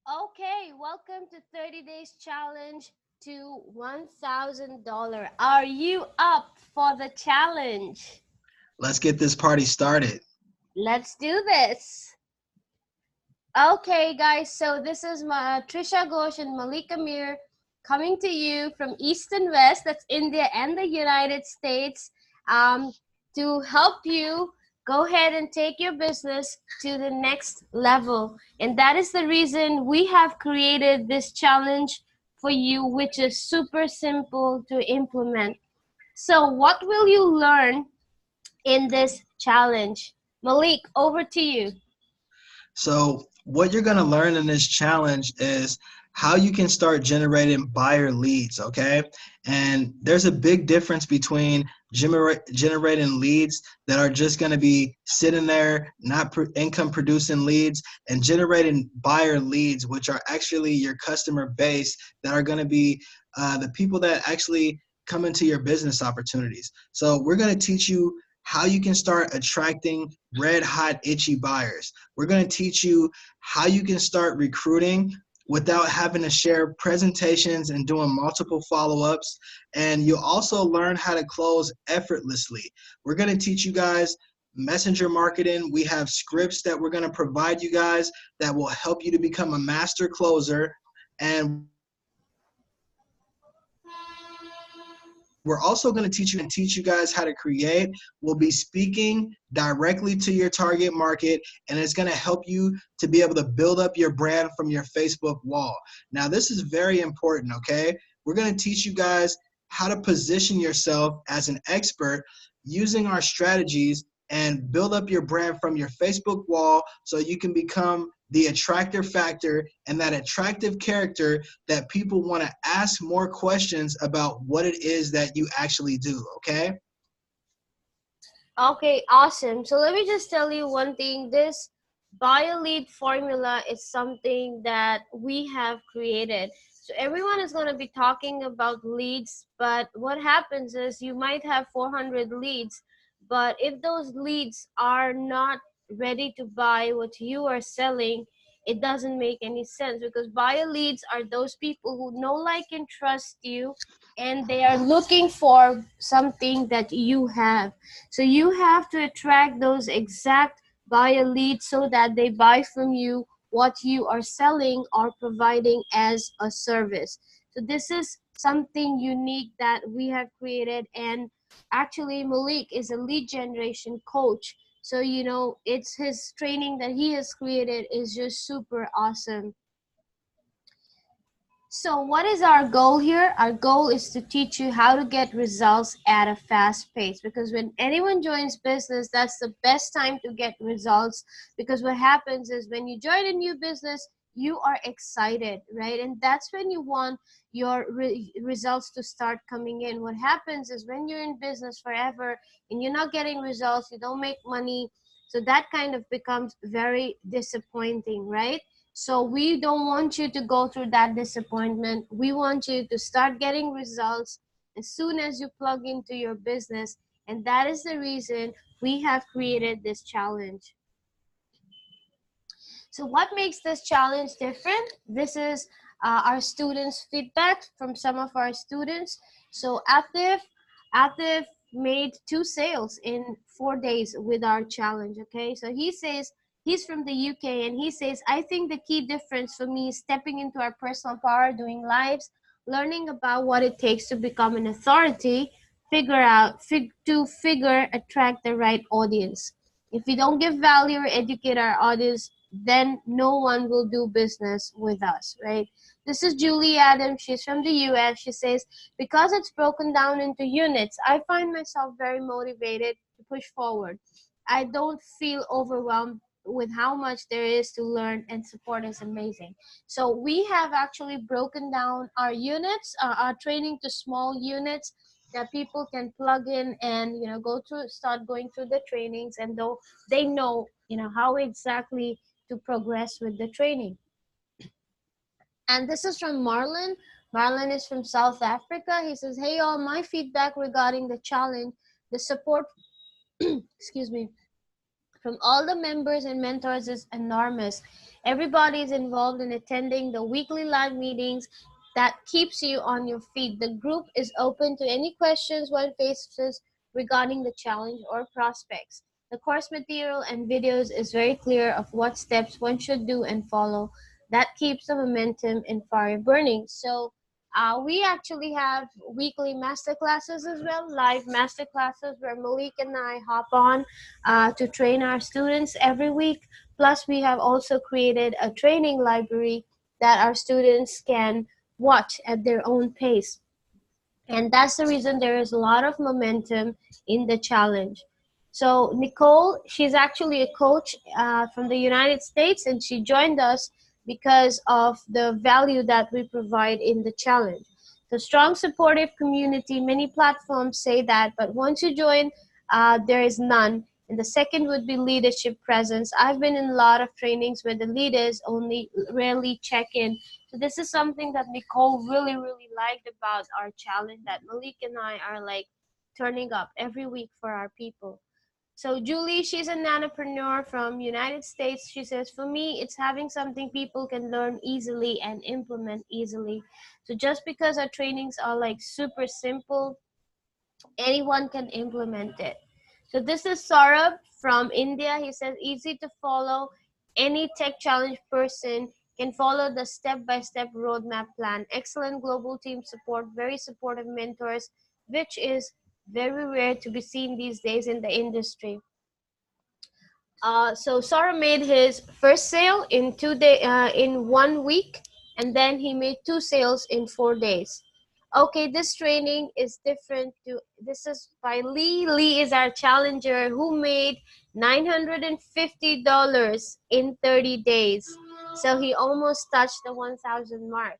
Okay, welcome to 30 Days Challenge to $1,000. Are you up for the challenge? Let's get this party started. Let's do this. Okay, guys, so this is Trisha Ghosh and Malik Amir coming to you from East and West, that's India and the United States, um, to help you go ahead and take your business to the next level. And that is the reason we have created this challenge for you, which is super simple to implement. So, what will you learn in this challenge? Malik, over to you. So, what you're going to learn in this challenge is how you can start generating buyer leads, okay? And there's a big difference between generating leads that are just going to be sitting there, not income producing leads, and generating buyer leads, which are actually your customer base that are going to be the people that actually come into your business opportunities. So, we're going to teach you how you can start attracting red hot itchy buyers. We're going to teach you how you can start recruiting without having to share presentations and doing multiple follow-ups. And you'll also learn how to close effortlessly. We're going to teach you guys messenger marketing. We have scripts that we're going to provide you guys that will help you to become a master closer. And we're also going to teach you guys how to create. We'll be speaking directly to your target market, and it's going to help you to be able to build up your brand from your Facebook wall. Now, this is very important, okay? We're going to teach you guys how to position yourself as an expert using our strategies and build up your brand from your Facebook wall so you can become the attractor factor and that attractive character that people want to ask more questions about what it is that you actually do, okay? Okay, awesome. So let me just tell you one thing. This bio lead formula is something that we have created. So everyone is going to be talking about leads, but what happens is you might have 400 leads, but if those leads are not ready to buy what you are selling, it doesn't make any sense, because buyer leads are those people who know, like, and trust you, and they are looking for something that you have. So you have to attract those exact buyer leads so that they buy from you what you are selling or providing as a service. So this is something unique that we have created. And actually, Malik is a lead generation coach. So, it's his training that he has created is just super awesome. So what is our goal here? Our goal is to teach you how to get results at a fast pace, because when anyone joins business, that's the best time to get results, because what happens is when you join a new business, you are excited, right? And that's when you want your results to start coming in. What happens is when you're in business forever and you're not getting results, you don't make money, so that kind of becomes very disappointing, right? So we don't want you to go through that disappointment. We want you to start getting results as soon as you plug into your business. And that is the reason we have created this challenge. So what makes this challenge different? This is our students' feedback from some of our students. So Atif made 2 sales in 4 days with our challenge. Okay, so he says he's from the UK, and he says, I think the key difference for me is stepping into our personal power, doing lives, learning about what it takes to become an authority, attract the right audience. If we don't give value or educate our audience, then no one will do business with us, right? This is Julie Adams. She's from the US. She says, because it's broken down into units, I find myself very motivated to push forward. I don't feel overwhelmed with how much there is to learn, and support is amazing. So we have actually broken down our units, our training, to small units that people can plug in and start going through the trainings, and though they know how exactly to progress with the training. And this is from Marlon. Marlon is from South Africa. He says, hey all, my feedback regarding the challenge, the support excuse me, from all the members and mentors is enormous. Everybody is involved in attending the weekly live meetings that keeps you on your feet. The group is open to any questions one faces regarding the challenge or prospects. The course material and videos is very clear of what steps one should do and follow. That keeps the momentum and fire burning. So we actually have weekly master classes as well, live master classes where Malik and I hop on to train our students every week. Plus, we have also created a training library that our students can watch at their own pace. And that's the reason there is a lot of momentum in the challenge. So Nicole, she's actually a coach from the United States, and she joined us because of the value that we provide in the challenge. So strong, supportive community, many platforms say that, but once you join, there is none. And the second would be leadership presence. I've been in a lot of trainings where the leaders only rarely check in. So this is something that Nicole really, really liked about our challenge, that Malik and I are like turning up every week for our people. So Julie, she's a nanopreneur from United States. She says, for me, it's having something people can learn easily and implement easily. So just because our trainings are like super simple, anyone can implement it. So this is Saurabh from India. He says, easy to follow. Any tech challenge person can follow the step-by-step roadmap plan. Excellent global team support, very supportive mentors, which is very rare to be seen these days in the industry. So Saurabh made his first sale in 1 week, and then he made 2 sales in 4 days. Okay, this training is different. This is by Lee. Lee is our challenger who made $950 in 30 days. So he almost touched the 1,000 mark.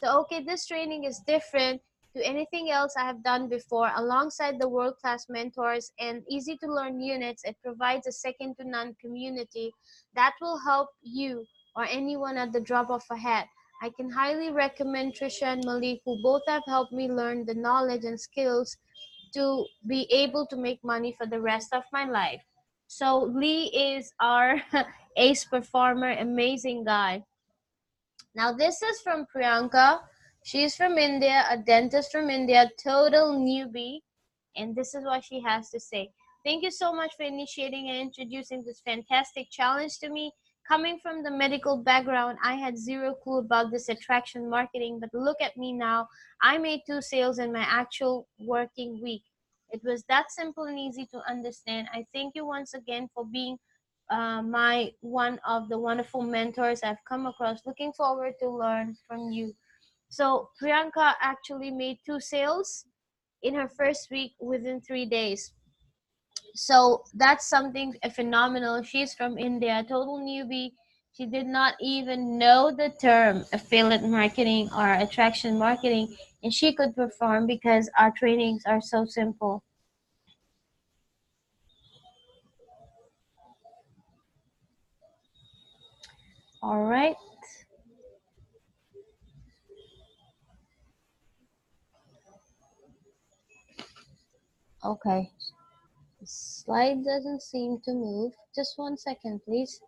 So, okay, this training is different to anything else I have done before. Alongside the world-class mentors and easy-to-learn units, it provides a second-to-none community that will help you or anyone at the drop of a hat. I can highly recommend Trisha and Malik, who both have helped me learn the knowledge and skills to be able to make money for the rest of my life. So Lee is our ace performer, amazing guy. Now this is from Priyanka. She's from India, a dentist from India, total newbie. And this is what she has to say. Thank you so much for initiating and introducing this fantastic challenge to me. Coming from the medical background, I had zero clue about this attraction marketing, but look at me now. I made 2 sales in my actual working week. It was that simple and easy to understand. I thank you once again for being my one of the wonderful mentors I've come across. Looking forward to learn from you. So Priyanka actually made 2 sales in her first week within 3 days. So that's something phenomenal. She's from India, total newbie. She did not even know the term affiliate marketing or attraction marketing, and she could perform because our trainings are so simple. All right. Okay. The slide doesn't seem to move. Just 1 second, please.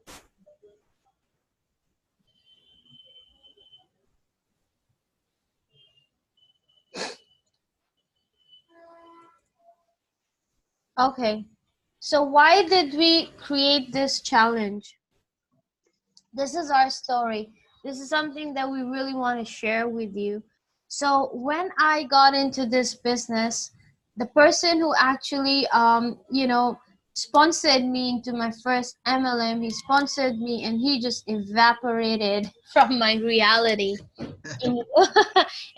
Okay. So why did we create this challenge? This is our story. This is something that we really want to share with you. So when I got into this business, the person who actually, sponsored me into my first MLM, he sponsored me and he just evaporated from my reality. And,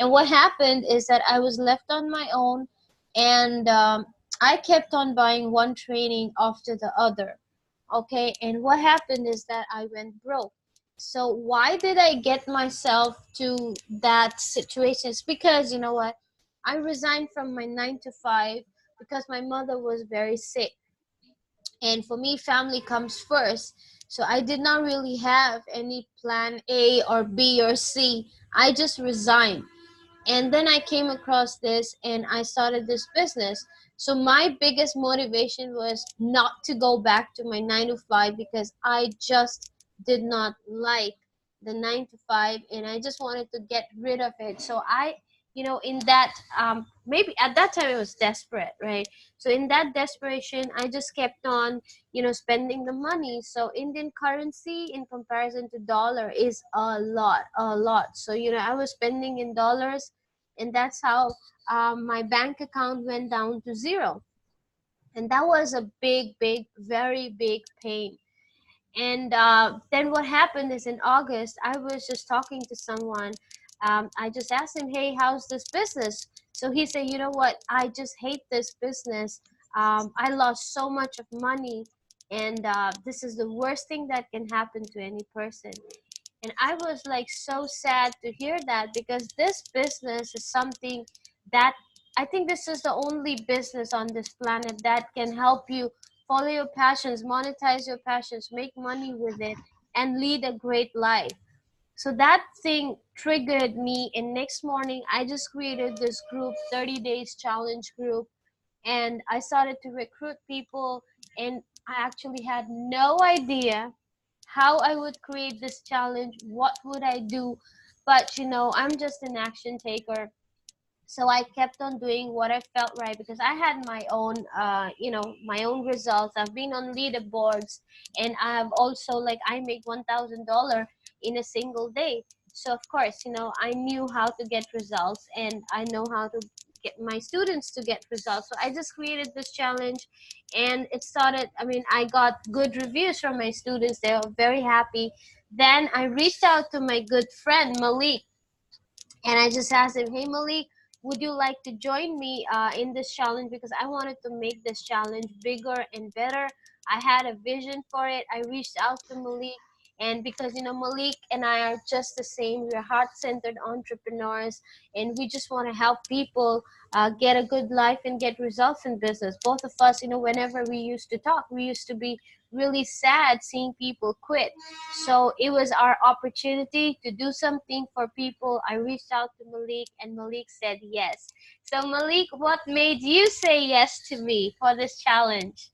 and what happened is that I was left on my own, and I kept on buying one training after the other. Okay, and what happened is that I went broke. So why did I get myself to that situation? It's because, you know what, I resigned from my 9 to 5 because my mother was very sick, and for me family comes first. So I did not really have any plan A or B or C. I just resigned, and then I came across this and I started this business. So my biggest motivation was not to go back to my 9 to 5, because I just did not like the 9 to 5, and I just wanted to get rid of it. So I, in that, maybe at that time I was desperate, right? So in that desperation, I just kept on, spending the money. So Indian currency in comparison to dollar is a lot. So, I was spending in dollars, and that's how my bank account went down to zero. And that was a big, very big pain. And then what happened is, in August, I was just talking to someone. I just asked him, hey, how's this business? So he said, you know what? I just hate this business. I lost so much of money. And this is the worst thing that can happen to any person. And I was like so sad to hear that, because this business is something that I think this is the only business on this planet that can help you follow your passions, monetize your passions, make money with it, and lead a great life. So that thing triggered me. And next morning, I just created this group, 30 Days Challenge group, and I started to recruit people. And I actually had no idea how I would create this challenge, what would I do. But I'm just an action taker. So I kept on doing what I felt right, because I had my own my own results. I've been on leaderboards, and I have also, like, I make $1,000 in a single day. So of course, I knew how to get results, and I know how to get my students to get results. So I just created this challenge, and it started. I mean, I got good reviews from my students. They were very happy. Then I reached out to my good friend Malik, and I just asked him, hey Malik, would you like to join me in this challenge? Because I wanted to make this challenge bigger and better. I had a vision for it. I reached out to Malik, and because Malik and I are just the same, we're heart-centered entrepreneurs, and we just want to help people get a good life and get results in business. Both of us, whenever we used to talk, we used to be really sad seeing people quit. So it was our opportunity to do something for people. I reached out to Malik, and Malik said yes. So Malik, what made you say yes to me for this challenge?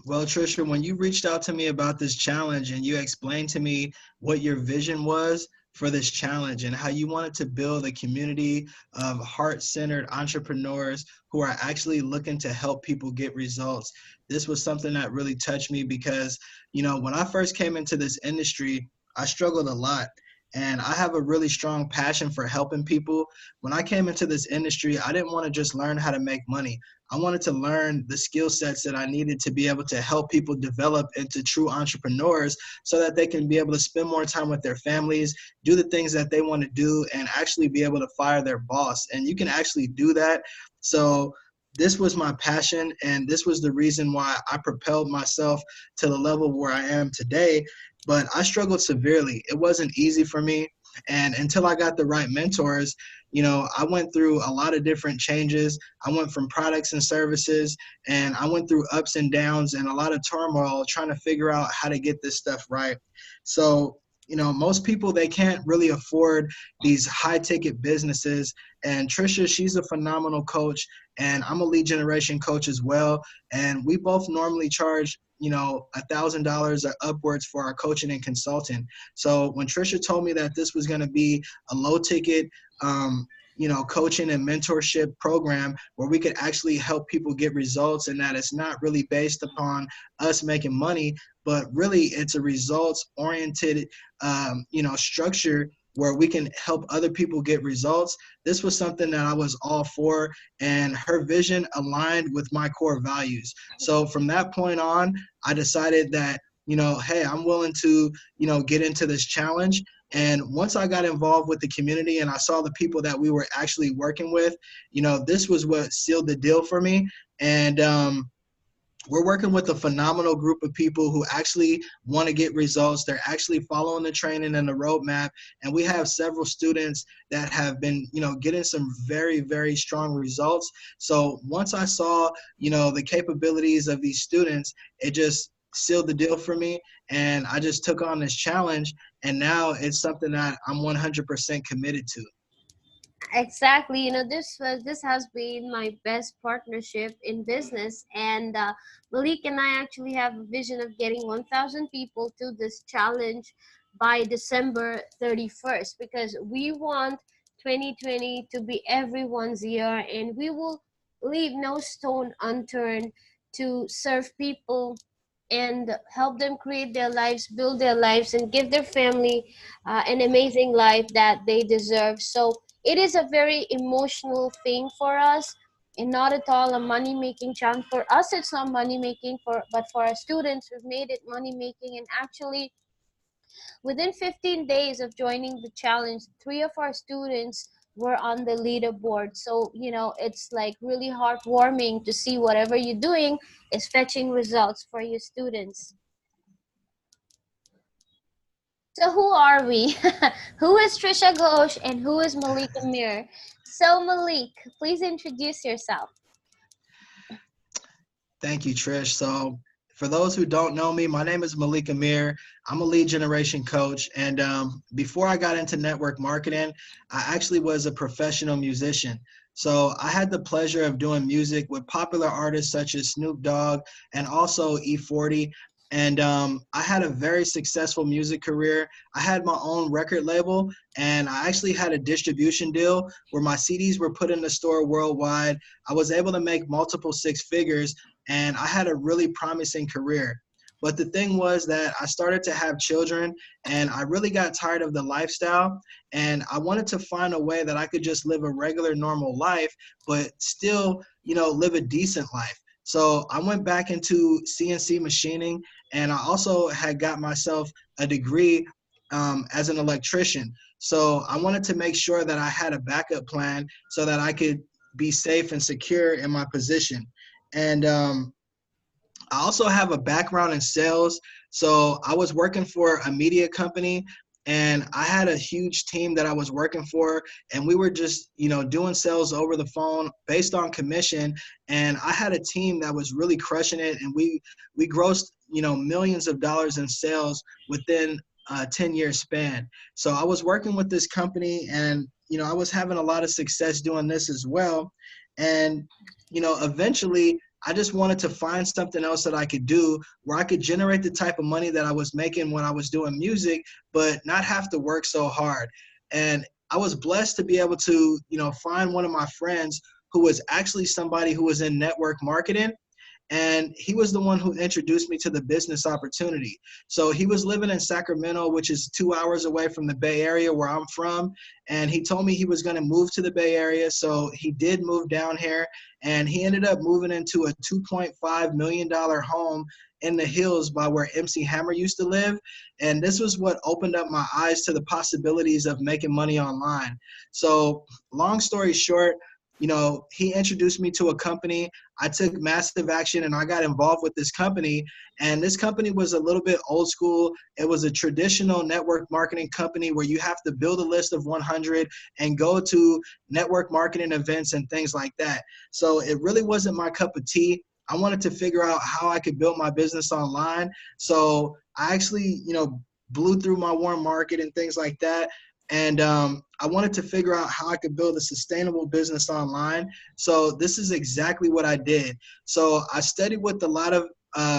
Well, Trisha, when you reached out to me about this challenge and you explained to me what your vision was for this challenge and how you wanted to build a community of heart-centered entrepreneurs who are actually looking to help people get results, this was something that really touched me because, when I first came into this industry, I struggled a lot. And I have a really strong passion for helping people. When I came into this industry, I didn't want to just learn how to make money. I wanted to learn the skill sets that I needed to be able to help people develop into true entrepreneurs so that they can be able to spend more time with their families, do the things that they want to do, and actually be able to fire their boss. And you can actually do that. So this was my passion, and this was the reason why I propelled myself to the level where I am today. But I struggled severely. It wasn't easy for me. And until I got the right mentors, I went through a lot of different changes. I went from products and services, and I went through ups and downs and a lot of turmoil trying to figure out how to get this stuff right. So, most people, they can't really afford these high ticket businesses. And Trisha, she's a phenomenal coach, and I'm a lead generation coach as well. And we both normally charge $1,000 or upwards for our coaching and consulting. So when Trisha told me that this was going to be a low ticket, coaching and mentorship program where we could actually help people get results, and that it's not really based upon us making money, but really it's a results oriented, structure where we can help other people get results. This was something that I was all for, and her vision aligned with my core values. So from that point on, I decided that, hey, I'm willing to, get into this challenge. And once I got involved with the community and I saw the people that we were actually working with, this was what sealed the deal for me. And we're working with a phenomenal group of people who actually want to get results. They're actually following the training and the roadmap. And we have several students that have been, getting some very, very strong results. So once I saw, the capabilities of these students, it just sealed the deal for me. And I just took on this challenge. And now it's something that I'm 100% committed to. Exactly. This has been my best partnership in business, and Malik and I actually have a vision of getting 1,000 people to this challenge by December 31st, because we want 2020 to be everyone's year, and we will leave no stone unturned to serve people and help them create their lives, build their lives, and give their family an amazing life that they deserve. So it is a very emotional thing for us, and not at all a money making challenge. For us, it's not money making, but for our students, we've made it money making. And actually, within 15 days of joining the challenge, three of our students were on the leaderboard. So, it's like really heartwarming to see whatever you're doing is fetching results for your students. So who are we? Who is Trisha Ghosh and who is Malik Amir? So Malik, please introduce yourself. Thank you, Trish. So, for those who don't know me, my name is Malik Amir. I'm a lead generation coach. And before I got into network marketing, I actually was a professional musician. So, I had the pleasure of doing music with popular artists such as Snoop Dogg and also E40. And I had a very successful music career. I had my own record label, and I actually had a distribution deal where my CDs were put in the store worldwide. I was able to make multiple six figures, and I had a really promising career. But the thing was that I started to have children, and I really got tired of the lifestyle, and I wanted to find a way that I could just live a regular normal life but still, live a decent life. So I went back into CNC machining, and I also had got myself a degree as an electrician. So I wanted to make sure that I had a backup plan so that I could be safe and secure in my position. And I also have a background in sales. So I was working for a media company, and I had a huge team that I was working for, and we were just, doing sales over the phone based on commission. And I had a team that was really crushing it, and we grossed, millions of dollars in sales within a 10-year span. So I was working with this company, and, I was having a lot of success doing this as well. And, eventually I just wanted to find something else that I could do where I could generate the type of money that I was making when I was doing music, but not have to work so hard. And I was blessed to be able to, find one of my friends who was actually somebody who was in network marketing. And he was the one who introduced me to the business opportunity. So he was living in Sacramento, which is 2 hours away from the Bay Area where I'm from. And he told me he was going to move to the Bay Area. So he did move down here, and he ended up moving into a $2.5 million home in the hills by where MC Hammer used to live. And this was what opened up my eyes to the possibilities of making money online. So long story short, he introduced me to a company. I took massive action, and I got involved with this company. And this company was a little bit old school. It was a traditional network marketing company where you have to build a list of 100 and go to network marketing events and things like that. So it really wasn't my cup of tea. I wanted to figure out how I could build my business online. So I actually, blew through my warm market and things like that. And I wanted to figure out how I could build a sustainable business online. So this is exactly what I did. So I studied with a lot of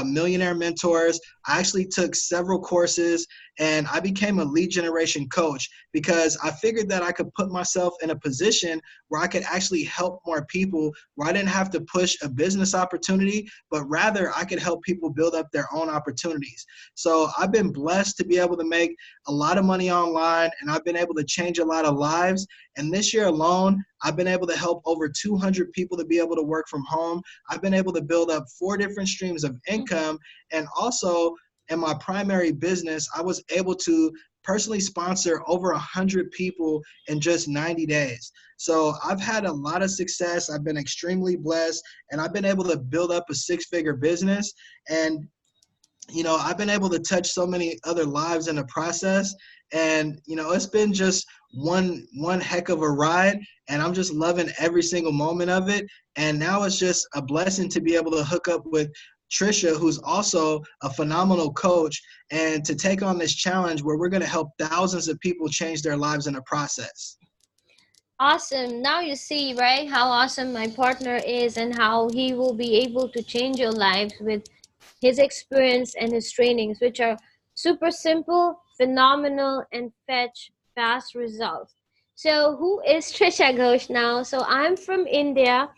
millionaire mentors. I actually took several courses, and I became a lead generation coach because I figured that I could put myself in a position where I could actually help more people, where I didn't have to push a business opportunity, but rather I could help people build up their own opportunities. So I've been blessed to be able to make a lot of money online, and I've been able to change a lot of lives. And this year alone, I've been able to help over 200 people to be able to work from home. I've been able to build up 4 different streams of income. And also in my primary business, I was able to personally sponsor over 100 people in just 90 days. So I've had a lot of success. I've been extremely blessed, and I've been able to build up a 6-figure business. And I've been able to touch so many other lives in the process. And, it's been just one heck of a ride, and I'm just loving every single moment of it. And now it's just a blessing to be able to hook up with Trisha, who's also a phenomenal coach, and to take on this challenge where we're going to help thousands of people change their lives in the process. Awesome. Now you see, right, how awesome my partner is and how he will be able to change your lives with his experience and his trainings, which are super simple, phenomenal, and fetch fast results. So, who is Trisha Ghosh now? So, I'm from India,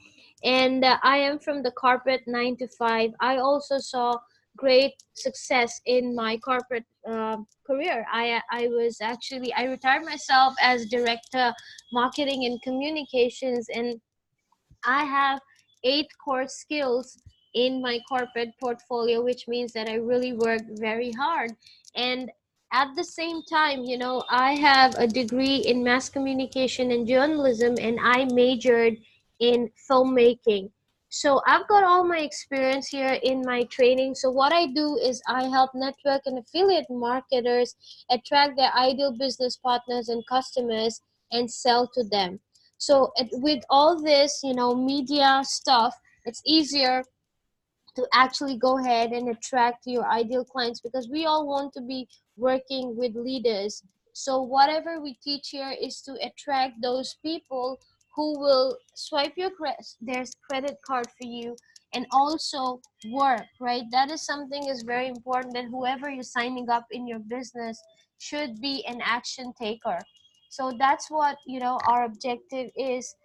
and I am from the corporate 9 to 5. I also saw great success in my corporate career. I retired myself as director marketing and communications, and I have 8 core skills in my corporate portfolio, which means that I really work very hard. And at the same time, I have a degree in mass communication and journalism, and I majored in filmmaking. So I've got all my experience here in my training. So what I do is I help network and affiliate marketers attract their ideal business partners and customers and sell to them. So with all this, media stuff, it's easier to actually go ahead and attract your ideal clients, because we all want to be working with leaders. So whatever we teach here is to attract those people who will swipe their credit card for you, and also work, right? That is something is very important, that whoever you're signing up in your business should be an action taker. So that's what our objective is,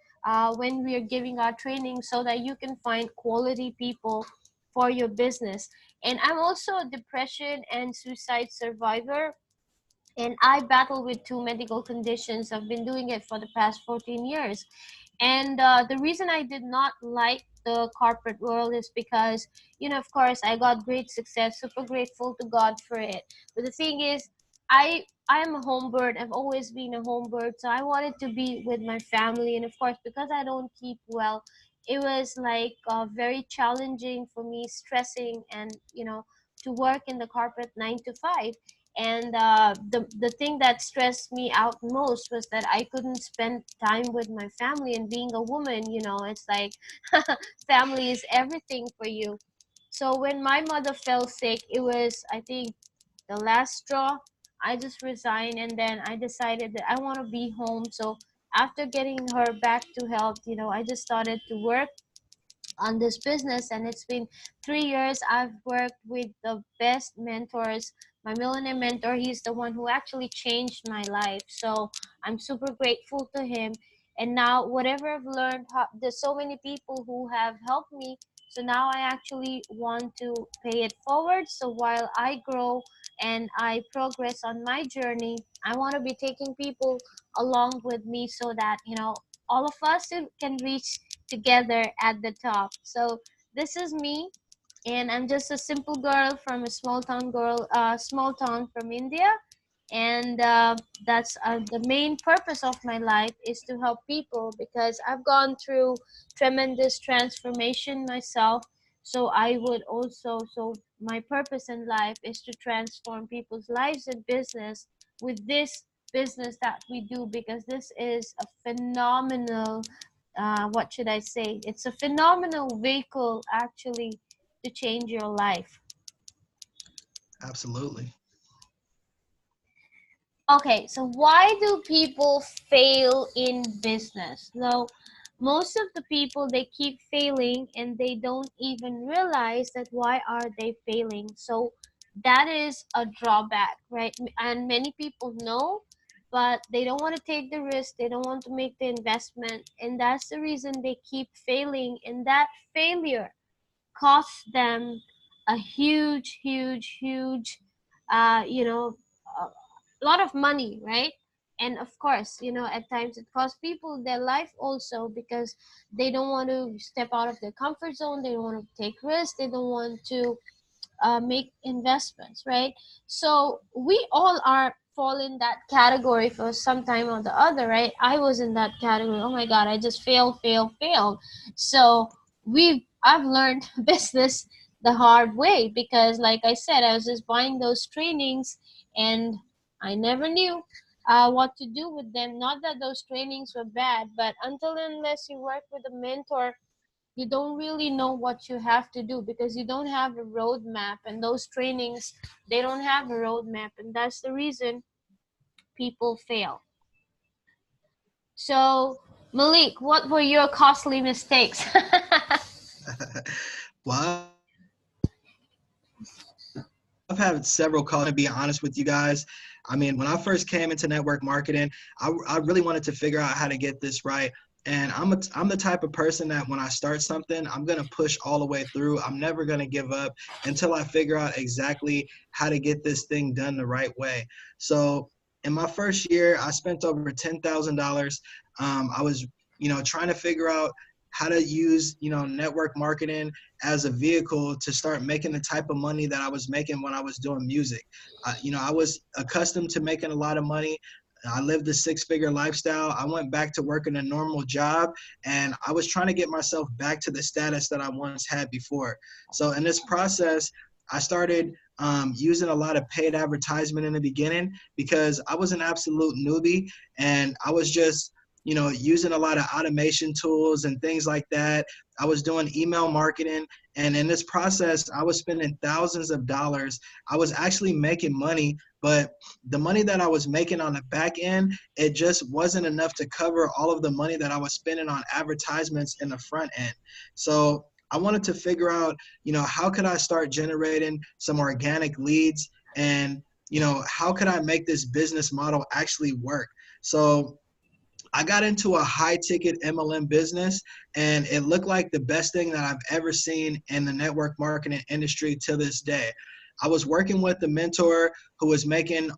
when we are giving our training, so that you can find quality people for your business. And I'm also a depression and suicide survivor, and I battle with 2 medical conditions. I've been doing it for the past 14 years. And the reason I did not like the corporate world is because, of course, I got great success, super grateful to God for it. But the thing is, I am a home bird. I've always been a home bird, so I wanted to be with my family. And of course, because I don't keep well, it was like very challenging for me, stressing, and to work in the corporate 9 to 5. And the thing that stressed me out most was that I couldn't spend time with my family. And being a woman, it's like family is everything for you. So when my mother fell sick, it was, I think, the last straw. I just resigned, and then I decided that I want to be home. So after getting her back to health, I just started to work on this business, and it's been 3 years. I've worked with the best mentors. My millionaire mentor, he's the one who actually changed my life, so I'm super grateful to him. And now whatever I've learned, there's so many people who have helped me, so now I actually want to pay it forward. So while I grow and I progress on my journey, I want to be taking people along with me, so that all of us can reach together at the top. So this is me, and I'm just a simple girl from a small town from India, and that's the main purpose of my life, is to help people, because I've gone through tremendous transformation myself. So my purpose in life is to transform people's lives and business with this business that we do, because this is a phenomenal, what should I say? It's a phenomenal vehicle actually to change your life. Absolutely. Okay, so why do people fail in business? Now, most of the people, they keep failing and they don't even realize that why are they failing. So that is a drawback, right? And many people know, but they don't want to take the risk, they don't want to make the investment, and that's the reason they keep failing. And that failure costs them a huge, huge, huge, a lot of money, right? And of course, at times it costs people their life also, because they don't want to step out of their comfort zone, they don't want to take risks, they don't want to make investments, right? So we all are fall in that category for some time or the other, right? I was in that category. Oh my god, I just failed. So I've learned business the hard way, because like I said, I was just buying those trainings, and I never knew what to do with them. Not that those trainings were bad, but until and unless you work with a mentor, you don't really know what you have to do, because you don't have a roadmap. And those trainings, they don't have a roadmap, and that's the reason people fail. So, Malik, what were your costly mistakes? Well, I've had several calls. To be honest with you guys, I mean, when I first came into network marketing, I really wanted to figure out how to get this right. And I'm the type of person that when I start something, I'm gonna push all the way through. I'm never gonna give up until I figure out exactly how to get this thing done the right way. So in my first year, I spent over $10,000. I was, trying to figure out how to use, network marketing as a vehicle to start making the type of money that I was making when I was doing music. I was accustomed to making a lot of money. I lived a six-figure lifestyle. I went back to working a normal job, and I was trying to get myself back to the status that I once had before. So in this process, I started using a lot of paid advertisement in the beginning because I was an absolute newbie, and I was just using a lot of automation tools and things like that. I was doing email marketing, and in this process, I was spending thousands of dollars. I was actually making money, but the money that I was making on the back end, it just wasn't enough to cover all of the money that I was spending on advertisements in the front end. So I wanted to figure out, how could I start generating some organic leads, and, how could I make this business model actually work? So I got into a high ticket MLM business, and it looked like the best thing that I've ever seen in the network marketing industry to this day. I was working with a mentor who was making,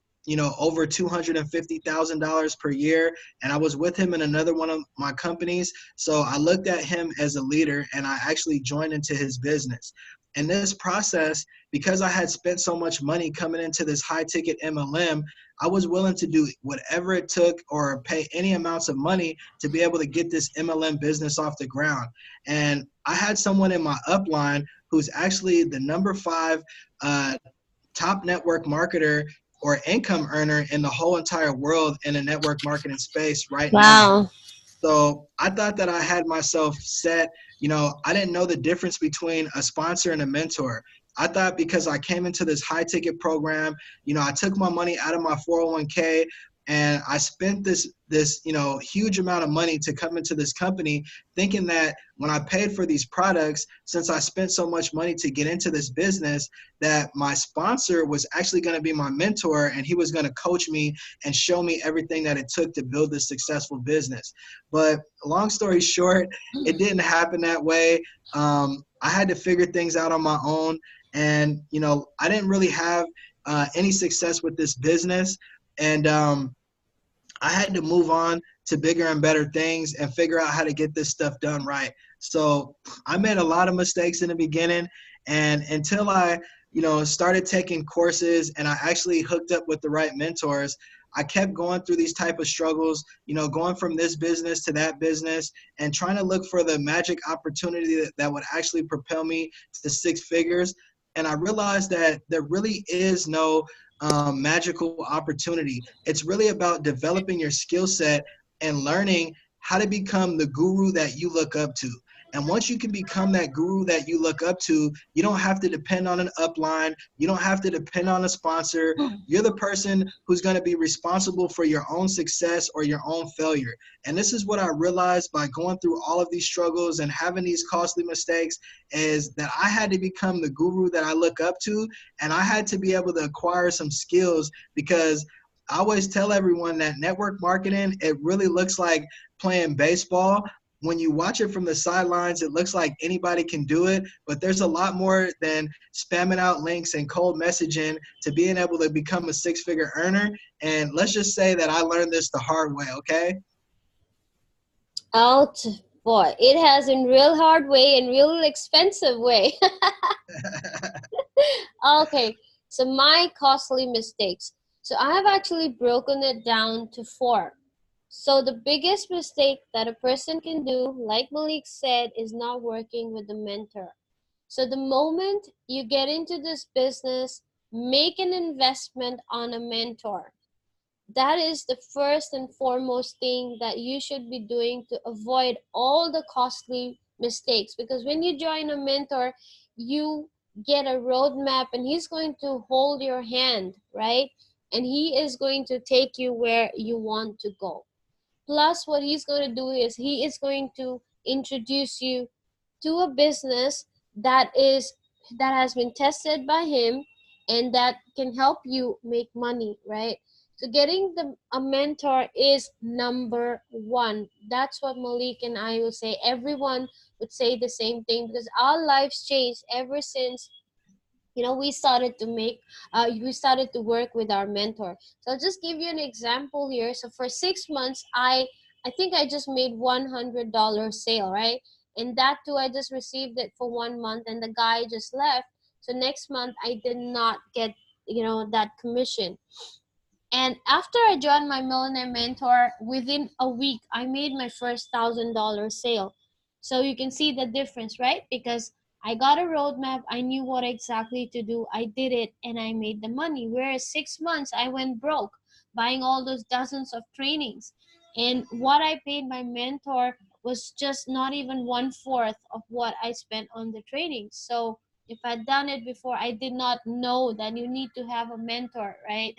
over $250,000 per year. And I was with him in another one of my companies. So I looked at him as a leader, and I actually joined into his business. In this process, because I had spent so much money coming into this high ticket MLM, I was willing to do whatever it took or pay any amounts of money to be able to get this MLM business off the ground. And I had someone in my upline who's actually the number 5 uh, top network marketer or income earner in the whole entire world in the network marketing space right now. Wow. So I thought that I had myself set. I didn't know the difference between a sponsor and a mentor. I thought because I came into this high ticket program, I took my money out of my 401k, and I spent this huge amount of money to come into this company, thinking that when I paid for these products, since I spent so much money to get into this business, that my sponsor was actually going to be my mentor, and he was going to coach me and show me everything that it took to build this successful business. But long story short, it didn't happen that way. I had to figure things out on my own, and I didn't really have any success with this business, and I had to move on to bigger and better things and figure out how to get this stuff done right. So I made a lot of mistakes in the beginning, and until I started taking courses and I actually hooked up with the right mentors, I kept going through these type of struggles, going from this business to that business and trying to look for the magic opportunity that would actually propel me to 6 figures. And I realized that there really is no magical opportunity. It's really about developing your skill set and learning how to become the guru that you look up to. And once you can become that guru that you look up to, you don't have to depend on an upline. You don't have to depend on a sponsor. You're the person who's going to be responsible for your own success or your own failure. And this is what I realized by going through all of these struggles and having these costly mistakes, is that I had to become the guru that I look up to, and I had to be able to acquire some skills, because I always tell everyone that network marketing, it really looks like playing baseball. When you watch it from the sidelines, it looks like anybody can do it, but there's a lot more than spamming out links and cold messaging to being able to become a 6-figure earner. And let's just say that I learned this the hard way, okay? Out, boy, it has in real hard way and real expensive way. Okay, so my costly mistakes. So I have actually broken it down to 4. So the biggest mistake that a person can do, like Malik said, is not working with a mentor. So the moment you get into this business, make an investment on a mentor. That is the first and foremost thing that you should be doing to avoid all the costly mistakes. Because when you join a mentor, you get a roadmap and he's going to hold your hand, right? And he is going to take you where you want to go. Plus, what he's going to do is he is going to introduce you to a business that is that has been tested by him and that can help you make money, right? So getting a mentor is number one. That's what Malik and I will say. Everyone would say the same thing because our lives changed ever since, we started to make we started to work with our mentor. So I'll just give you an example here. So for 6 months, I think I just made $100 sale, right? And that too, I just received it for 1 month and the guy just left. So next month I did not get, that commission. And after I joined my millionaire mentor, within a week, I made my first $1,000 sale. So you can see the difference, right? Because I got a roadmap, I knew what exactly to do, I did it, and I made the money. Whereas 6 months, I went broke buying all those dozens of trainings. And what I paid my mentor was just not even one fourth of what I spent on the trainings. So if I'd done it before, I did not know that you need to have a mentor, right?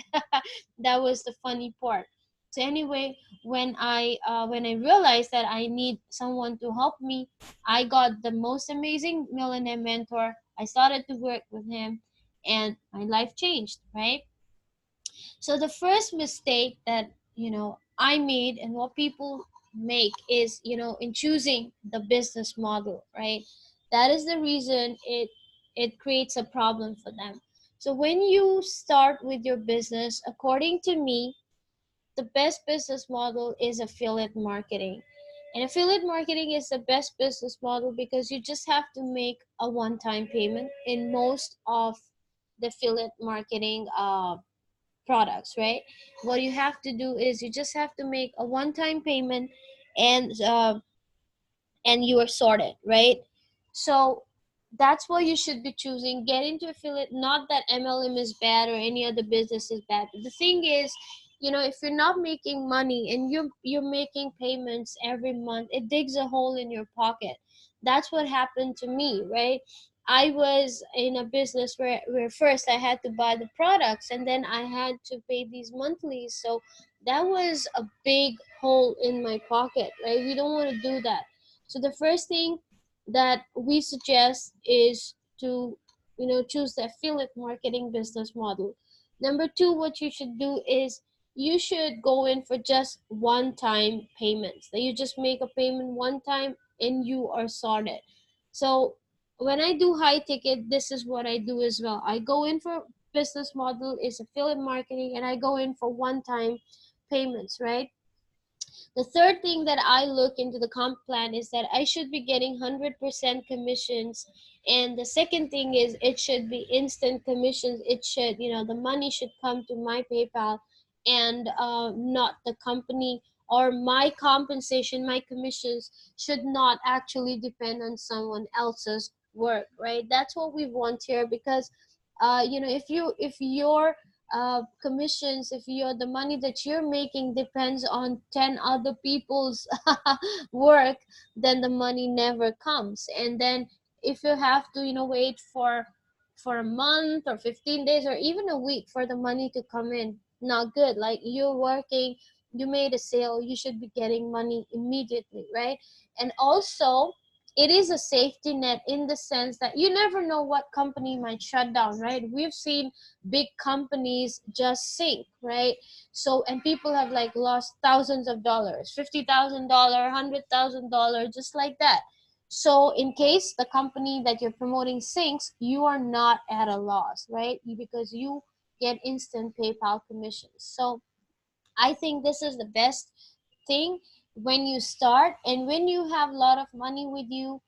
That was the funny part. So anyway, when I realized that I need someone to help me, I got the most amazing millionaire mentor. I started to work with him, and my life changed, right? So the first mistake that I made, and what people make, is in choosing the business model, right? That is the reason it creates a problem for them. So when you start with your business, according to me, the best business model is affiliate marketing. And affiliate marketing is the best business model because you just have to make a one-time payment in most of the affiliate marketing products, right? What you have to do is you just have to make a one-time payment, and you are sorted, right? So that's what you should be choosing. Get into affiliate. Not that MLM is bad or any other business is bad. The thing is, if you're not making money and you're making payments every month, it digs a hole in your pocket. That's what happened to me, right? I was in a business where first I had to buy the products and then I had to pay these monthlies. So that was a big hole in my pocket, right? We don't want to do that. So the first thing that we suggest is to, choose the affiliate marketing business model. Number two, what you should do is you should go in for just one-time payments. That you just make a payment one time and you are sorted. So when I do high ticket, this is what I do as well. I go in for business model is affiliate marketing, and I go in for one-time payments, right? The third thing that I look into the comp plan is that I should be getting 100% commissions. And the second thing is it should be instant commissions. It should, the money should come to my PayPal and not the company, or my compensation, my commissions should not actually depend on someone else's work, right? That's what we want here because, if your commissions, if you're the money that you're making depends on 10 other people's work, then the money never comes. And then if you have to wait for a month or 15 days or even a week for the money to come in, not good. Like, you're working, you made a sale, you should be getting money immediately, right? And also, it is a safety net in the sense that you never know what company might shut down, right? We've seen big companies just sink, right? So, and people have like lost thousands of dollars, $50,000, $100,000, just like that. So in case the company that you're promoting sinks, you are not at a loss, right? Because you get instant PayPal commissions. So I think this is the best thing when you start, and when you have a lot of money with you,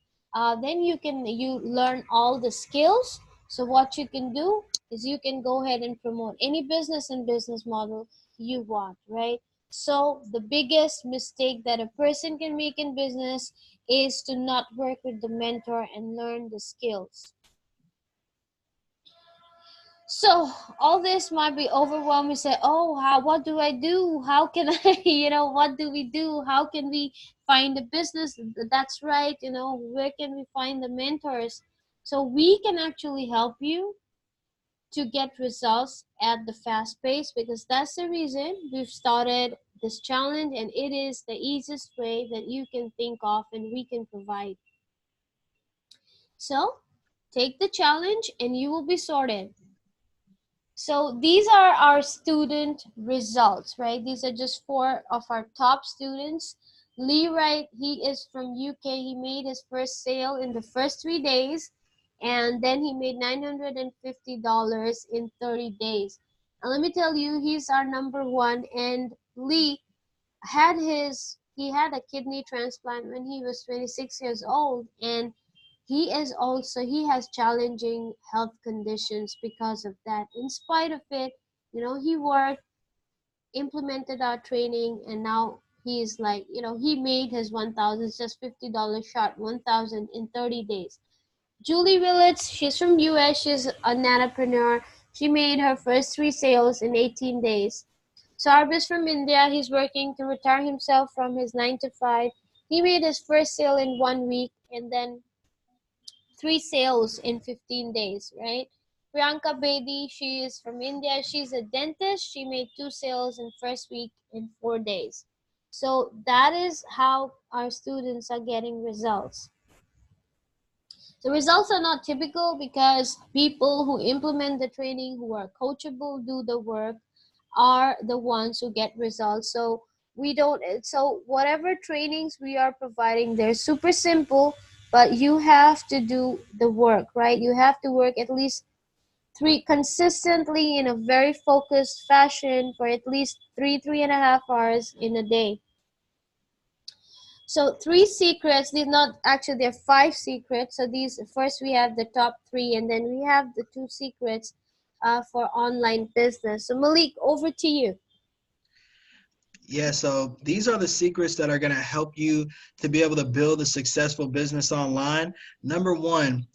then you learn all the skills. So what you can do is you can go ahead and promote any business and business model you want, right? So the biggest mistake that a person can make in business is to not work with the mentor and learn the skills. So all this might be overwhelming. Say, oh, what do I do? How can I, what do we do? How can we find a business that's right? Where can we find the mentors? So we can actually help you to get results at the fast pace, because that's the reason we've started this challenge, and it is the easiest way that you can think of and we can provide. So take the challenge and you will be sorted. So these are our student results, right? These are just 4 of our top students. Lee Wright, he is from UK. He made his first sale in the first 3 days, and then he made $950 in 30 days. And let me tell you, he's our number one. And Lee he had a kidney transplant when he was 26 years old, and he has challenging health conditions because of that. In spite of it, he worked, implemented our training, and now he's like, he made his 1,000, just $50 shot, 1,000 in 30 days. Julie Willits, she's from US, she's an entrepreneur. She made her first 3 sales in 18 days. Sarbis from India, he's working to retire himself from his 9 to 5. He made his first sale in 1 week, and then 3 sales in 15 days, right? Priyanka Bedi, she is from India. She's a dentist. She made 2 sales in first week in 4 days. So that is how our students are getting results. The results are not typical because people who implement the training, who are coachable, do the work, are the ones who get results. So whatever trainings we are providing, they're super simple, but you have to do the work, right? You have to work at least consistently in a very focused fashion for at least 3.5 hours in a day. So 3 secrets, these not actually, there are 5 secrets. So these, first we have the top 3, and then we have the 2 secrets for online business. So Malik, over to you. Yeah, so these are the secrets that are going to help you to be able to build a successful business online. Number 1,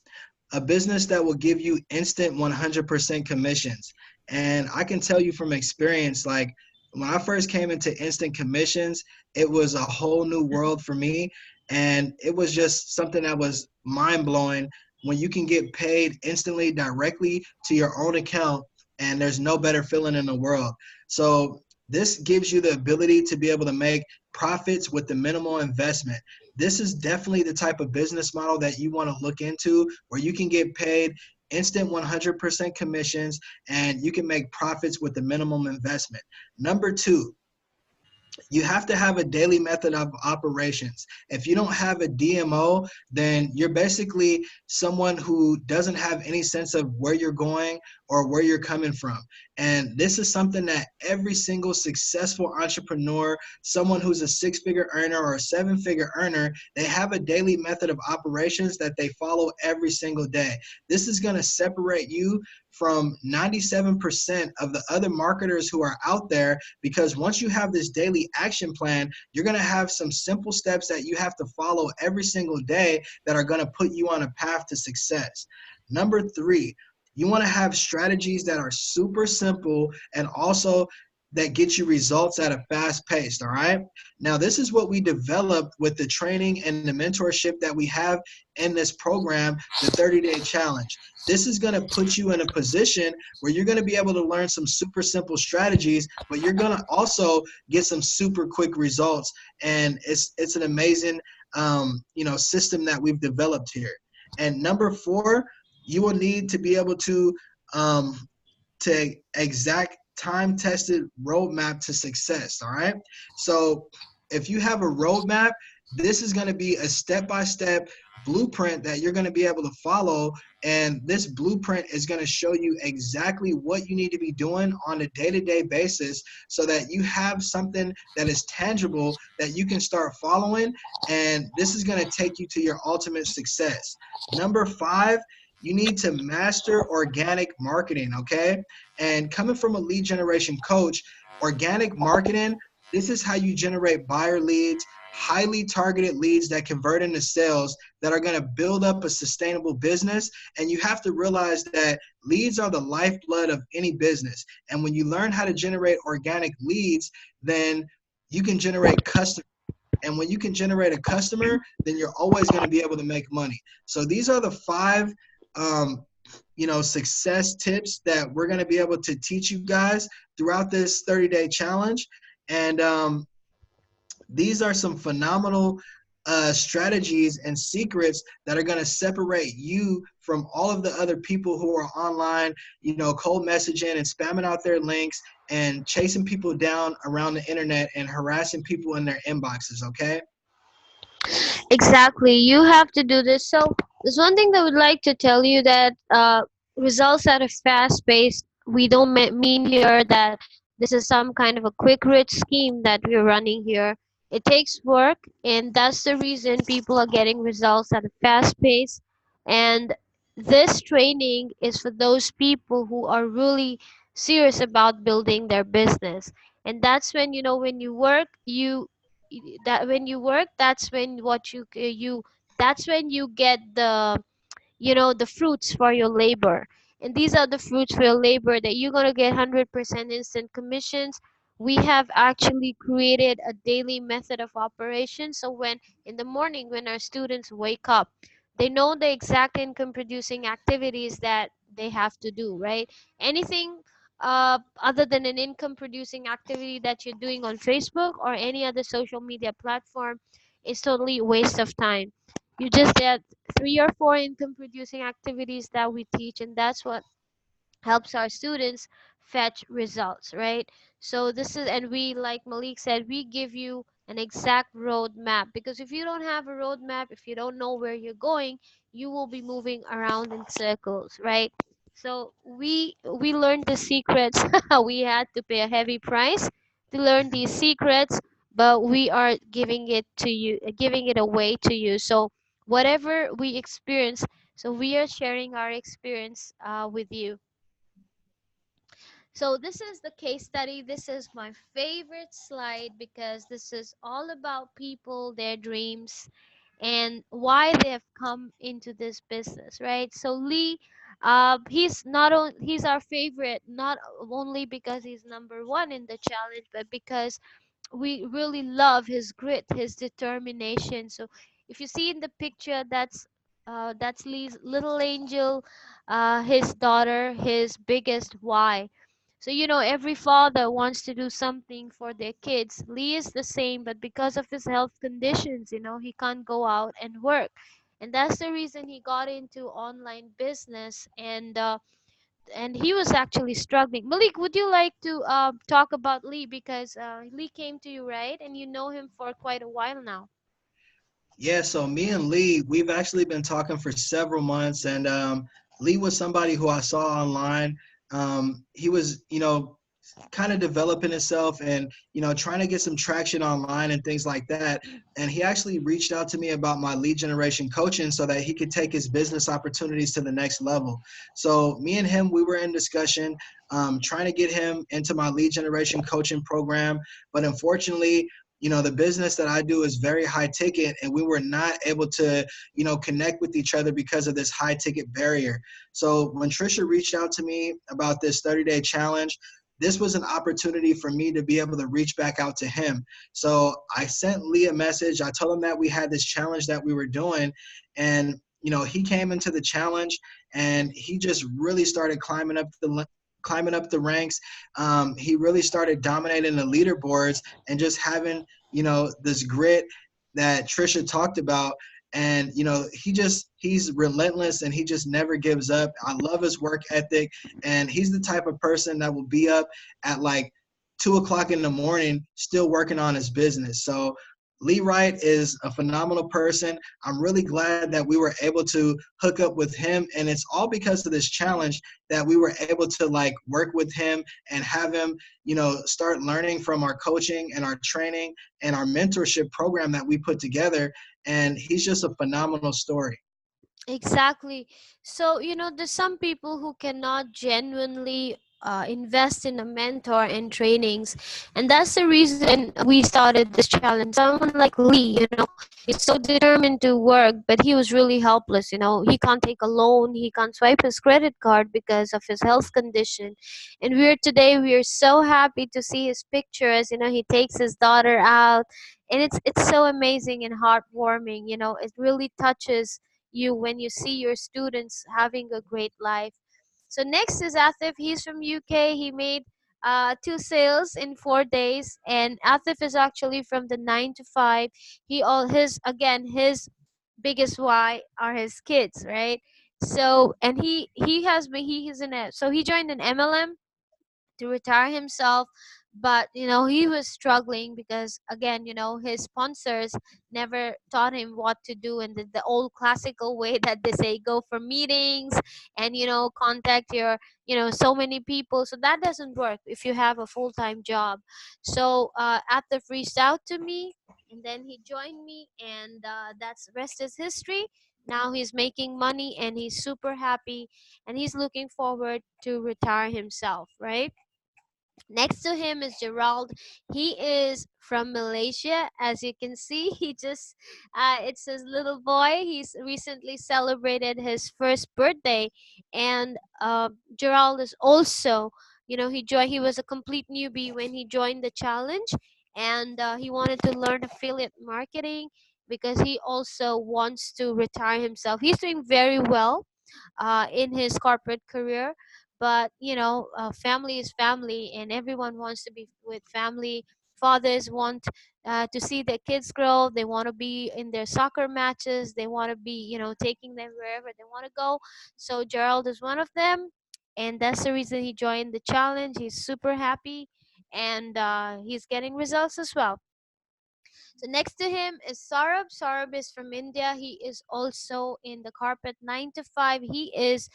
a business that will give you instant 100% commissions. And I can tell you from experience, like when I first came into instant commissions, it was a whole new world for me. And it was just something that was mind blowing when you can get paid instantly directly to your own account. And there's no better feeling in the world. So this gives you the ability to be able to make profits with the minimal investment. This is definitely the type of business model that you want to look into, where you can get paid instant 100% commissions and you can make profits with the minimum investment. Number 2, you have to have a daily method of operations. If you don't have a DMO, then you're basically someone who doesn't have any sense of where you're going or where you're coming from. And this is something that every single successful entrepreneur, someone who's a 6-figure earner or a 7-figure earner, they have a daily method of operations that they follow every single day. This is going to separate you from 97% of the other marketers who are out there, because once you have this daily action plan, you're going to have some simple steps that you have to follow every single day that are going to put you on a path to success. Number 3, you want to have strategies that are super simple and also that get you results at a fast pace, all right? Now, this is what we developed with the training and the mentorship that we have in this program, the 30-day challenge. This is going to put you in a position where you're going to be able to learn some super simple strategies, but you're going to also get some super quick results. And it's an amazing system that we've developed here. And number 4, you will need to be able to exact time-tested roadmap to success, all right? So if you have a roadmap, this is going to be a step-by-step blueprint that you're going to be able to follow, and this blueprint is going to show you exactly what you need to be doing on a day-to-day basis so that you have something that is tangible that you can start following, and this is going to take you to your ultimate success. Number 5, you need to master organic marketing, okay? And coming from a lead generation coach, organic marketing, this is how you generate buyer leads, highly targeted leads that convert into sales that are going to build up a sustainable business. And you have to realize that leads are the lifeblood of any business. And when you learn how to generate organic leads, then you can generate customers. And when you can generate a customer, then you're always going to be able to make money. So these are the 5 success tips that we're going to be able to teach you guys throughout this 30-day challenge. And these are some phenomenal strategies and secrets that are going to separate you from all of the other people who are online, cold messaging and spamming out their links and chasing people down around the internet and harassing people in their inboxes, okay? Exactly. You have to do this. So there's one thing that I would like to tell you that results at a fast pace. We don't mean here that this is some kind of a quick rich scheme that we're running here. It takes work, and that's the reason people are getting results at a fast pace. And this training is for those people who are really serious about building their business. And that's when when you work, that when you work, that's when that's when you get the fruits for your labor. And these are the fruits for your labor that you're going to get 100% instant commissions. We have actually created a daily method of operation, so when in the morning when our students wake up, they know the exact income producing activities that they have to do, right? Anything other than an income producing activity that you're doing on Facebook or any other social media platform is totally a waste of time. You just get 3 or 4 income producing activities that we teach, and that's what helps our students fetch results, right? So this is, and we, like Malik said, we give you an exact roadmap, because if you don't have a roadmap, if you don't know where you're going, you will be moving around in circles, right? So we learned the secrets. We had to pay a heavy price to learn these secrets, but we are giving it to you, giving it away to you. So whatever we experience, so we are sharing our experience with you. So this is the case study. This is my favorite slide because this is all about people, their dreams, and why they have come into this business, right? So Lee, he's our favorite, not only because he's number one in the challenge, but because we really love his grit, his determination. So if you see in the picture, that's Lee's little angel, his daughter, his biggest why. So every father wants to do something for their kids. Lee is the same, but because of his health conditions, he can't go out and work. And that's the reason he got into online business, and he was actually struggling. Malik, would you like to talk about Lee, because Lee came to you, right? And you know him for quite a while now. Yeah, so me and Lee, we've actually been talking for several months, and Lee was somebody who I saw online. He was, kind of developing himself and trying to get some traction online and things like that. And he actually reached out to me about my lead generation coaching so that he could take his business opportunities to the next level. So me and him, we were in discussion, trying to get him into my lead generation coaching program. But unfortunately, the business that I do is very high ticket, and we were not able to connect with each other because of this high ticket barrier. So when Trisha reached out to me about this 30-day challenge, this was an opportunity for me to be able to reach back out to him. So I sent Lee a message. I told him that we had this challenge that we were doing, and he came into the challenge, and he just really started climbing up the ranks. He really started dominating the leaderboards and just having this grit that Trisha talked about. And he's relentless, and he just never gives up. I love his work ethic, and he's the type of person that will be up at like 2 o'clock in the morning still working on his business. So Lee Wright is a phenomenal person. I'm really glad that we were able to hook up with him, and it's all because of this challenge that we were able to like work with him and have him, start learning from our coaching and our training and our mentorship program that we put together. And he's just a phenomenal story. Exactly. So, there's some people who cannot genuinely invest in a mentor and trainings. And that's the reason we started this challenge. Someone like Lee, is so determined to work, but he was really helpless. He can't take a loan, he can't swipe his credit card because of his health condition. And we're so happy to see his pictures. He takes his daughter out, and it's so amazing and heartwarming. It really touches you when you see your students having a great life. So next is Atif. He's from UK. He made two sales in 4 days, and Atif is actually from the 9 to 5. He all his again his biggest why are his kids, right? So and he is in a so he joined an MLM to retire himself, but he was struggling because again his sponsors never taught him what to do in the old classical way that they say go for meetings and contact your so many people. So that doesn't work if you have a full-time job. So Atef reached out to me, and then he joined me, and that's rest is history. Now he's making money and he's super happy, and he's looking forward to retire himself, right? Next to him is Gerald. He is from Malaysia. As you can see, he just, it's his little boy. He's recently celebrated his first birthday. And Gerald is also, he was a complete newbie when he joined the challenge. And he wanted to learn affiliate marketing because he also wants to retire himself. He's doing very well in his corporate career, but family is family, and everyone wants to be with family. Fathers want to see their kids grow. They want to be in their soccer matches. They want to be taking them wherever they want to go. So Gerald is one of them, and that's the reason he joined the challenge. He's super happy, and he's getting results as well. So next to him is Saurabh. Saurabh is from India. He is also in the corporate 9 to 5. He is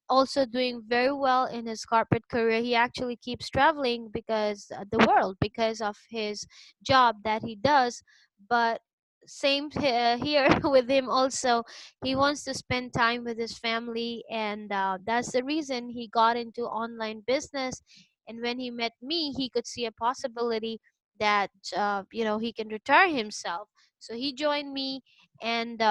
also doing very well in his corporate career. He actually keeps traveling because the world because of his job that he does. But same here with him also. He wants to spend time with his family, and that's the reason he got into online business. And when he met me, he could see a possibility that he can retire himself. So he joined me, and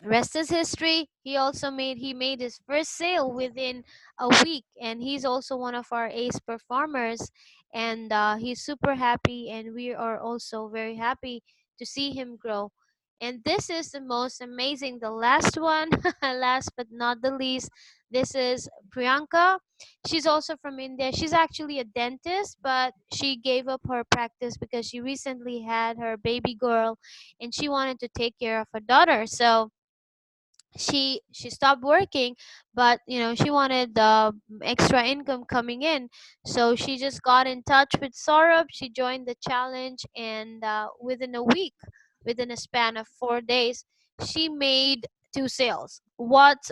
rest is history. He made his first sale within a week, and he's also one of our ace performers, and he's super happy, and we are also very happy to see him grow. And this is the most amazing, the last one, last but not the least. This is Priyanka. She's also from India. She's actually a dentist, but she gave up her practice because she recently had her baby girl, and she wanted to take care of her daughter. So she stopped working, but she wanted the extra income coming in. So she just got in touch with Saurabh. She joined the challenge, and within a week, within a span of 4 days, she made two sales. Why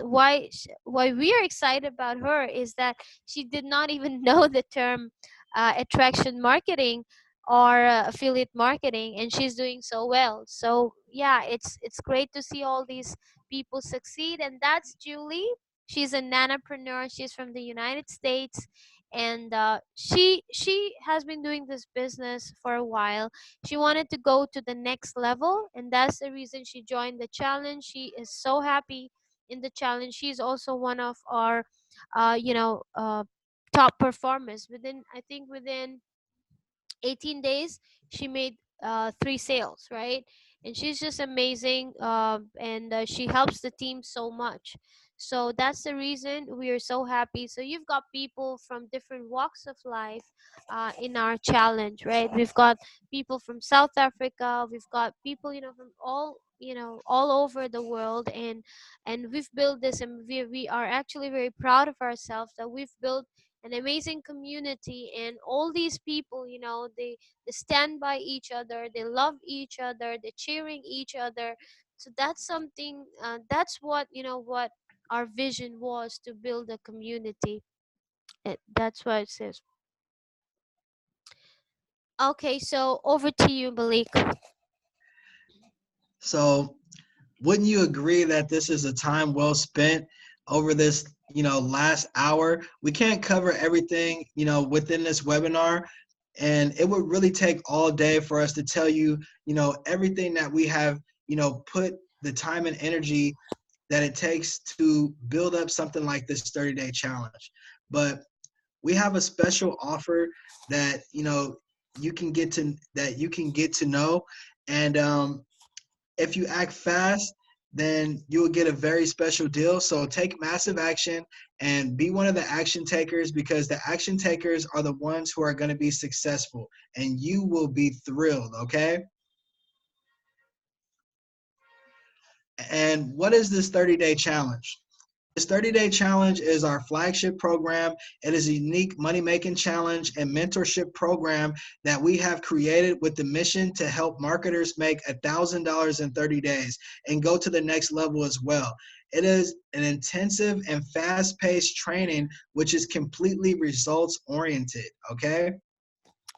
we are excited about her is that she did not even know the term attraction marketing or affiliate marketing, and she's doing so well. So yeah, it's great to see all these people succeed. And that's Julie. She's a nanopreneur. She's from the United States, and she has been doing this business for a while. She wanted to go to the next level, and that's the reason she joined the challenge. She is so happy in the challenge. She's also one of our uh, you know uh, top performers. Within 18 days she made three sales, right? And she's just amazing, and she helps the team so much. So that's the reason we are so happy. So you've got people from different walks of life in our challenge, right? We've got people from South Africa. We've got people from all over the world, and we've built this, and we are actually very proud of ourselves that we've built an amazing community. And all these people, they stand by each other, they love each other, they're cheering each other. So that's something, that's what our vision was, to build a community. That's what it says. Okay, so over to you, Malik. So wouldn't you agree that this is a time well spent over this, last hour? We can't cover everything, within this webinar, and it would really take all day for us to tell you, everything that we have, put the time and energy that it takes to build up something like this 30-day challenge. But we have a special offer that, you can get to know, and if you act fast, then you will get a very special deal. So take massive action and be one of the action takers, because the action takers are the ones who are going to be successful and you will be thrilled, okay? And what is this 30-day challenge? This 30-day challenge is our flagship program. It is a unique money-making challenge and mentorship program that we have created with the mission to help marketers make $1,000 in 30 days and go to the next level as well. It is an intensive and fast-paced training, which is completely results-oriented, okay?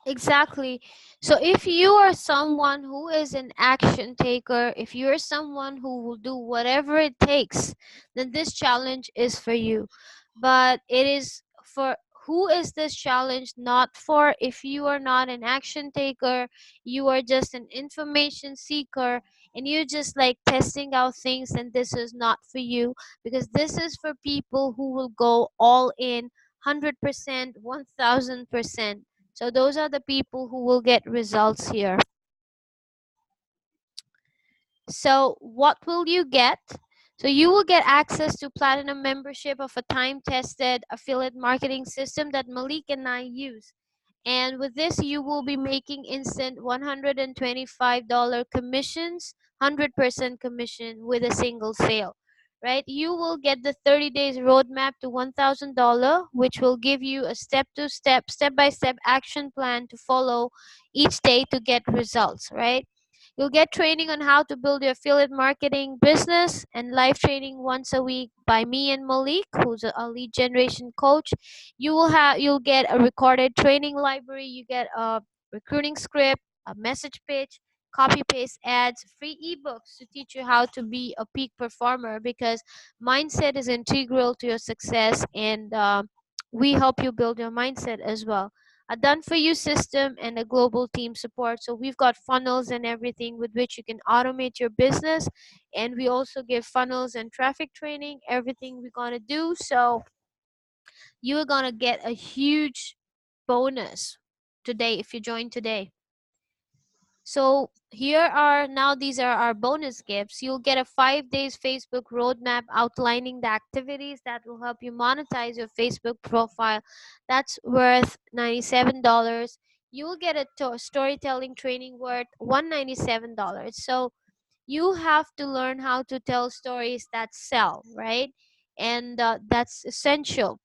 Exactly. So if you are someone who is an action taker, if you're someone who will do whatever it takes, then this challenge is for you. But it is for who is this challenge not for? If you are not an action taker, you are just an information seeker, and you're just like testing out things, then this is not for you, because this is for people who will go all in 100%, 1000%. So those are the people who will get results here. So what will you get? So you will get access to platinum membership of a time-tested affiliate marketing system that Malik and I use. And with this, you will be making instant $125 commissions, 100% commission with a single sale, right? You will get the 30 days roadmap to $1,000, which will give you a step-by-step action plan to follow each day to get results, right? You'll get training on how to build your affiliate marketing business and live training once a week by me and Malik, who's a lead generation coach. You'll get a recorded training library, you get a recruiting script, a message pitch, copy paste ads, free ebooks to teach you how to be a peak performer, because mindset is integral to your success, and we help you build your mindset as well. A done for you system and a global team support. So we've got funnels and everything with which you can automate your business, and we also give funnels and traffic training, everything we're going to do. So you are going to get a huge bonus today if you join today. So here are now, these are our bonus gifts. You'll get a 5 days Facebook roadmap outlining the activities that will help you monetize your Facebook profile. That's worth $97. You will get a storytelling training worth $197. So you have to learn how to tell stories that sell, right? And that's essential.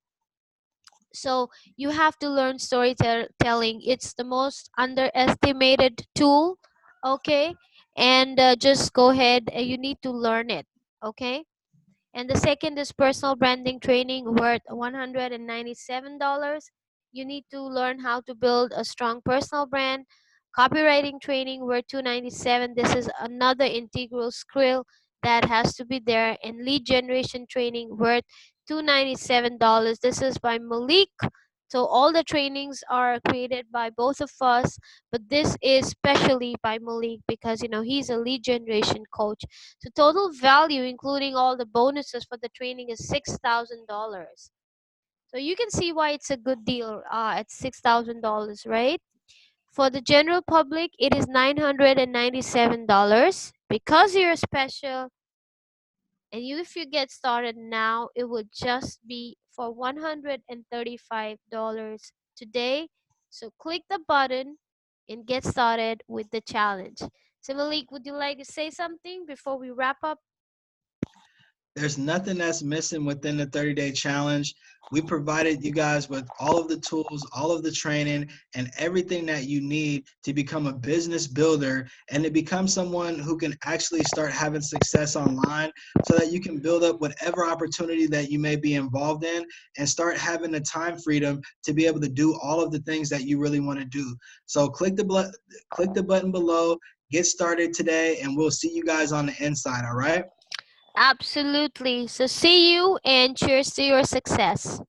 So you have to learn storytelling. It's the most underestimated tool, okay? And just go ahead, you need to learn it, okay? And the second is personal branding training worth $197. You need to learn how to build a strong personal brand. Copywriting training worth $297. This is another integral skill that has to be there. And lead generation training worth $297. This is by Malik. So all the trainings are created by both of us, but this is specially by Malik because he's a lead generation coach. So total value, including all the bonuses for the training, is $6,000. So you can see why it's a good deal at $6,000, right? For the general public, it is $997. Because you're special, and if you get started now, it would just be for $135 today. So click the button and get started with the challenge. So Malik, would you like to say something before we wrap up? There's nothing that's missing within the 30-day challenge. We provided you guys with all of the tools, all of the training, and everything that you need to become a business builder and to become someone who can actually start having success online, so that you can build up whatever opportunity that you may be involved in and start having the time freedom to be able to do all of the things that you really want to do. So click the button below, get started today, and we'll see you guys on the inside, all right? Absolutely. So see you and cheers to your success.